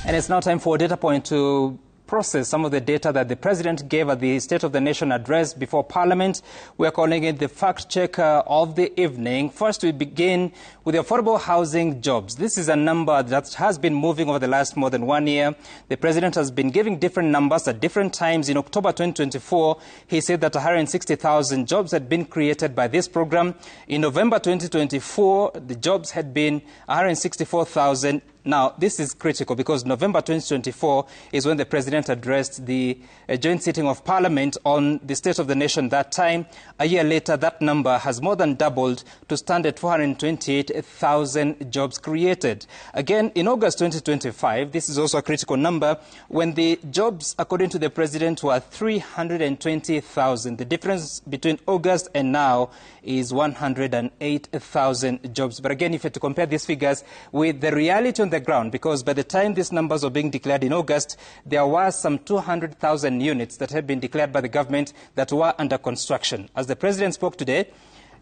And it's now time for a data point to process some of the data that the President gave at the State of the Nation address before Parliament. We're calling it the fact checker of the evening. First, we begin with the affordable housing jobs. This is a number that has been moving over the last more than 1 year. The President has been giving different numbers at different times. In October 2024, he said that 160,000 jobs had been created by this program. In November 2024, the jobs had been 164,000. Now, this is critical because November 2024 is when the President addressed the joint sitting of Parliament on the State of the Nation that time. A year later, that number has more than doubled to stand at 428,000 jobs created. Again, in August 2025, this is also a critical number, when the jobs, according to the President, were 320,000. The difference between August and now is 108,000 jobs. But again, if you have to compare these figures with the reality on the ground, because by the time these numbers were being declared in August, there were some 200,000 units that had been declared by the government that were under construction. As the President spoke today,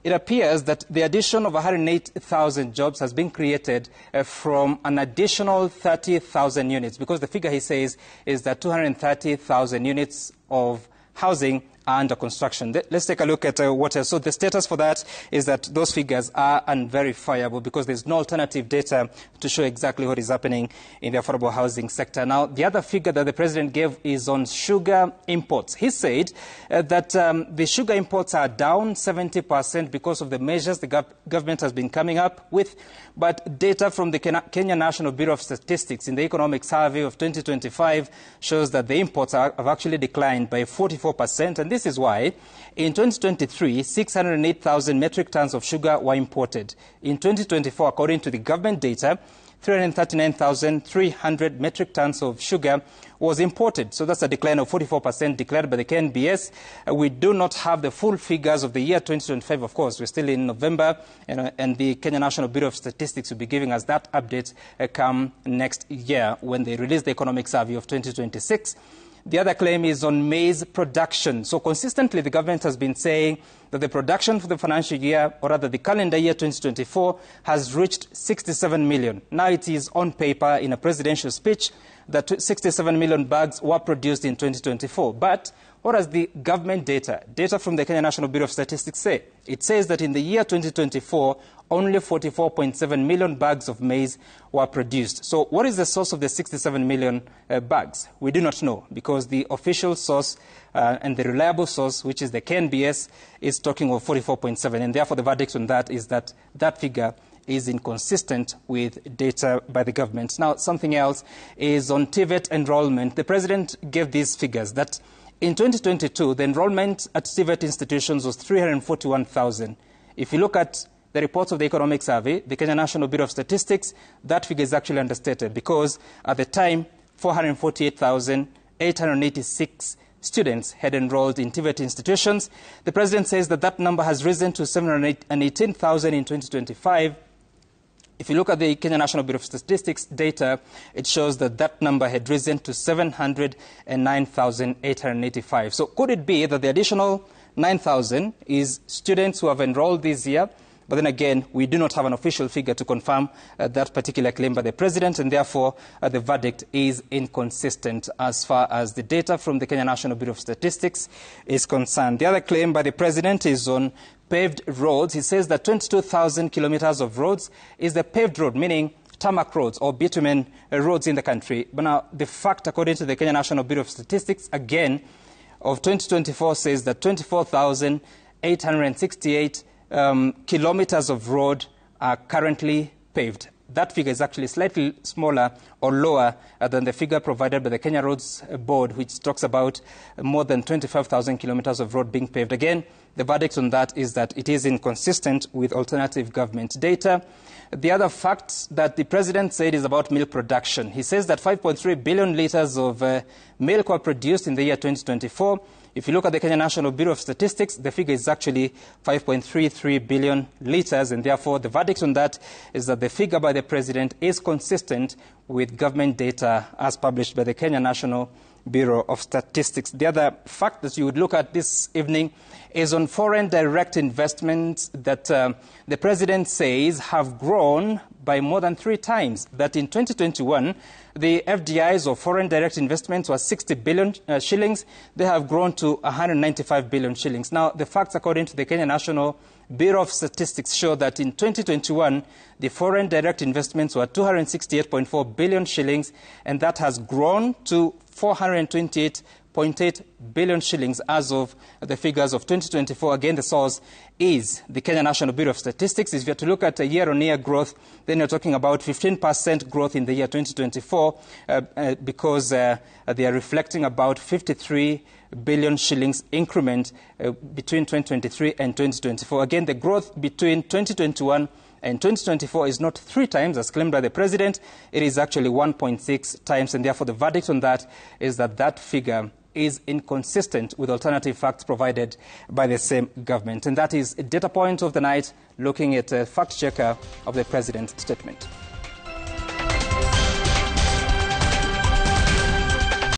it appears that the addition of 108,000 jobs has been created from an additional 30,000 units, because the figure he says is that 230,000 units of housing are under construction. Let's take a look at what else. So the status for that is that those figures are unverifiable because there's no alternative data to show exactly what is happening in the affordable housing sector. Now, the other figure that the President gave is on sugar imports. He said that the sugar imports are down 70% because of the measures the government has been coming up with. But data from the Kenya National Bureau of Statistics in the Economic Survey of 2025 shows that the imports have actually declined by 44%. And this is why in 2023, 608,000 metric tons of sugar were imported. In 2024, according to the government data, 339,300 metric tons of sugar was imported. So that's a decline of 44% declared by the KNBS. We do not have the full figures of the year 2025, of course. We're still in November, and the Kenya National Bureau of Statistics will be giving us that update come next year when they release the economic survey of 2026. The other claim is on maize production. So consistently, the government has been saying that the production for the financial year, or rather the calendar year 2024, has reached 67 million. Now it is on paper in a presidential speech that 67 million bags were produced in 2024. But what does the government data from the Kenya National Bureau of Statistics say? It says that in the year 2024, only 44.7 million bags of maize were produced. So what is the source of the 67 million bags? We do not know, because the official source and the reliable source, which is the KNBS, is talking of 44.7. And therefore, the verdict on that is that that figure is inconsistent with data by the government. Now, something else is on TVET enrollment. The President gave these figures that in 2022, the enrollment at TVET institutions was 341,000. If you look at the reports of the Economic Survey, the Kenya National Bureau of Statistics, that figure is actually understated because at the time, 448,886 students had enrolled in TVET institutions. The President says that that number has risen to 718,000 in 2025. If you look at the Kenya National Bureau of Statistics data, it shows that that number had risen to 709,885. So could it be that the additional 9,000 is students who have enrolled this year? But then again, we do not have an official figure to confirm that particular claim by the President, and therefore the verdict is inconsistent as far as the data from the Kenya National Bureau of Statistics is concerned. The other claim by the President is on paved roads. He says that 22,000 kilometers of roads is the paved road, meaning tarmac roads or bitumen roads in the country. But now the fact, according to the Kenya National Bureau of Statistics, again, of 2024 says that 24,868 kilometers of road are currently paved. That figure is actually slightly smaller or lower than the figure provided by the Kenya Roads Board, which talks about more than 25,000 kilometers of road being paved. Again, the verdict on that is that it is inconsistent with alternative government data. The other fact that the President said is about milk production. He says that 5.3 billion litres of milk were produced in the year 2024. If you look at the Kenya National Bureau of Statistics, the figure is actually 5.33 billion litres, and therefore the verdict on that is that the figure by the President is consistent with government data as published by the Kenya National Bureau of Statistics. The other fact that you would look at this evening is on foreign direct investments that the president says have grown by more than 3 times. That in 2021, the FDIs or foreign direct investments were 60 billion shillings. They have grown to 195 billion shillings. Now, the facts according to the Kenya National Bureau of Statistics show that in 2021, the foreign direct investments were 268.4 billion shillings, and that has grown to 428.8 billion shillings as of the figures of 2024. Again, the source is the Kenya National Bureau of Statistics. If you're to look at a year-on-year growth, then you're talking about 15% growth in the year 2024 because they are reflecting about 53 billion shillings increment between 2023 and 2024. Again, the growth between 2021 and 2024 is not 3 times as claimed by the president. It is actually 1.6 times, and therefore the verdict on that is that that figure is inconsistent with alternative facts provided by the same government. And that is a data point of the night, looking at a fact checker of the president's statement.